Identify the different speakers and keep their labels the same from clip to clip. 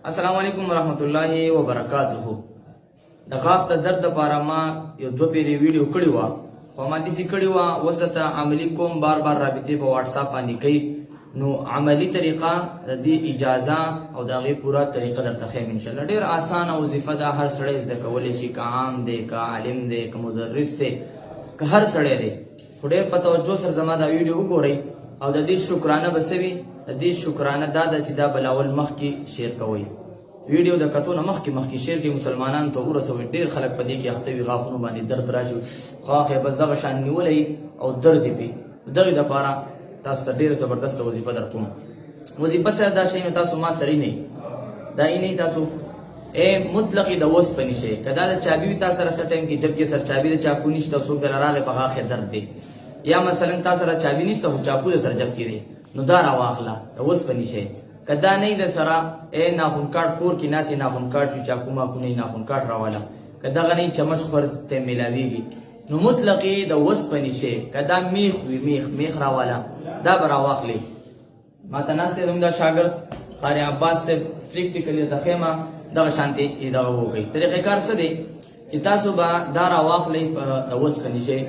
Speaker 1: السلام علیکم ورحمت الله وبرکاته. د غاښ د درد لپاره ما یو دوه پیری ویډیو کړی و، خو ما داسې کړی و وسته عملی کوم، بار بار رابطې په واتس اپ باندې کوي. نو عملی طریقه د دې اجازه او د هغې پوره طریقه درته ښیم انشاءالله. ډېر اسانه وظیفه ده، هر سړی زده کولی شي، که عام دی که عالم دی که مدرس دی که هر سړی دی. خو ډېر په توجه سره زما دا ویډیو وګورئ او د دې شکرانه به څه وي؟ د دې شکرانه دا ده چې دا بلاول مخکې شیر کوئ. ویډیو د کتو نه مخکې شیر کې مسلمانانو ته ورسوئ. ډېر خلک په دې کې اخته وي، غاښونو باندې درد راشي، غاښ یې بس دغه شان نیولی او درد یې پې. دغې دپاره تاسو ته ډېره زبردسته وظیفه در کوم. وظیفه سره دا شی نو تاسو ما سره نه دا یې تاسو مطلقې د اوسپنې شی، که دا د چابي وي تا سره څه ټایم کې، جبکې سر چابي د چاقو نشته، څوک دله راغی په غاښ یې درد دی، یا مثلا تا سره چابي نشته خو چاقو د سره جب کې دی، نو دا راواخله د اوسپنې شی. که دا نه د سره ناخن کاټ کور کې ناسې ناخن کاټ وي، چاقو ماقو نه ناخن کاټ راواله، که دغه نه چمچ خورز ته میلاویږي، نو مطلقې د اوسپنې شی. که دا میخ وي میخ راواله، دا به راواخلې. ما ته ناست دی زموږ دا شاګرد قاري عباس صاحب پریکټیکلي د خیمه دغه شانتې دغه وکړئ. طریقې کار څه دی چې تاسو به دا راواخلئ د اوسپنې شی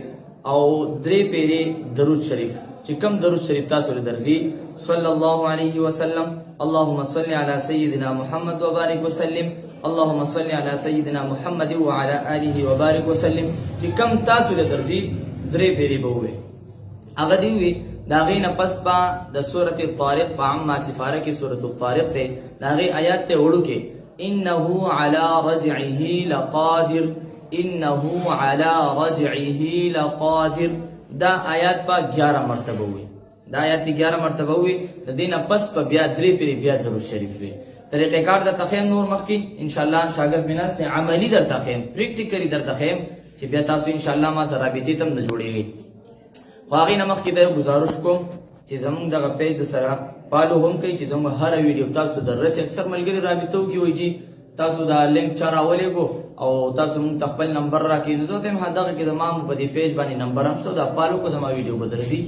Speaker 1: او 3 پیرې درود شریف، چې کوم درود شریف تاسو له درځي، صلی الله علیه وسلم، اللهم صل علی سیدنا محمد وبارک وسلم، اللهم صل علی سیدنا محمد وعلى آله وبارک وسلم، چې کوم تاسو له درځي 3 پیرې به ووایئ. هغه دی وي د هغې نه پس به د سورة الطارق په عامه سفاره کې سورة الطارق دی، د هغې آیات ته وړوکې انه علی رجعه لقادر، انه علی رجعه لقادر. دا آیات په 11 مرتبه وي، دا آیات 11 مرتبه وي. د دې نه پس په بیا 3 پیرې بیا درود شریف وي. طریقې کار درته ښیم نور مخکې انشاءالله. شاګرد مې ناست دی، عملي درته ښیم، پریکټیکلي درته ښیم چې بیا تاسو انشاءالله ما سره رابطې ته هم نه جوړېږئ. خو هغې نه مخکې ته یو ګزارش کوم چې زمونږ دغه پیج د سره فالو هم کوئ، چې زموږ هره ویډیو تاسو ته دررسي. اکثر ملګري رابطه وکړي وایي چې تاسو دا لینک چا راولېږو او تاسو مونږ ته خپل نمبر راکړي. نو زه ورته وایم دغه کې زما په دې پیج باندې نمبر هم شته، دا فالو کړو زما ویډیو به درځي.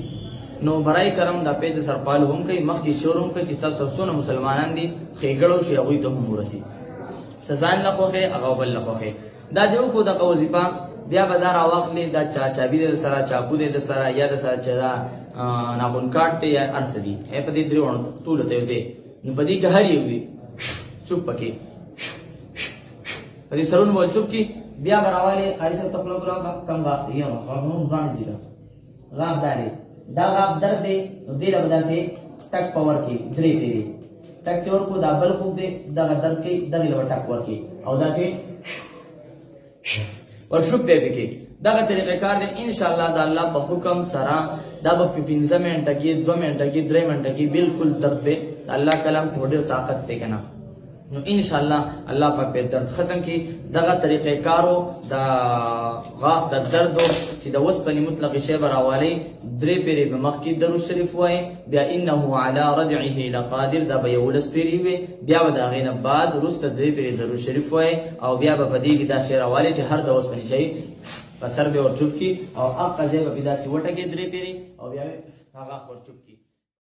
Speaker 1: نو برای کرم دا پیج د سره فالو هم کوئ، مخکې شور هم کوئ چې تاسو څونه مسلمانان دي ښېګړو شي هغوی ته هم ورسي. څه ځان له خوښې هغه بل له خوښې. دا دې وکړو دغه وظیفه. بیا به دا راواخلې، دا چابي دی د سره، چاقو دی د سره، یا د سره چې دا ناخن کاټ دی یا هر څه دي، په دې 3 ټولو ته یو ځای. نو په دې کې هر یو وي چوپ پکې، په دې سرونه به چوپ کړي. بیا به راولې هرې سره ته خوله ګوره کم غاښ دی، یا رانځي ده غاښ دا دی، دا غاښ درد دی، نو دې له به داسې ټک په ورکړي 3 پیرې ټک چې ورکړو. دا بل خوب دی، دغه درد کوي، دغې له به ټک ورکړي او داسې ورشوب به پکې. دغه طریقې کار دی انشاءالله. د الله په حکم سره دا به په 15 منټه کې 2 منټه کې 3 منټه کې بالکل درد به د الله کلام کې ډېر طاقت دی کنه. نو انشاءالله الله پاک به درد ختم کی. دغه طریقې کارو د غاښ د دردو چې د اوسپنې مطلق شی به راوالئ 3 پیرې به مخکې درود شریف وایئ، بیا انه علی رجعه لقادر دا به 11 پیرې وي، بیا به د هغې نه بعد وروسته 3 پیرې درود شریف وایئ او بیا به په دې کې دا شی راوالئ چې هر د اوسپنې شی په سر به ورچوب کړي او هغه ځای به داسې وټکي 3 پیرې او بیا به هغه ورچوب کړي.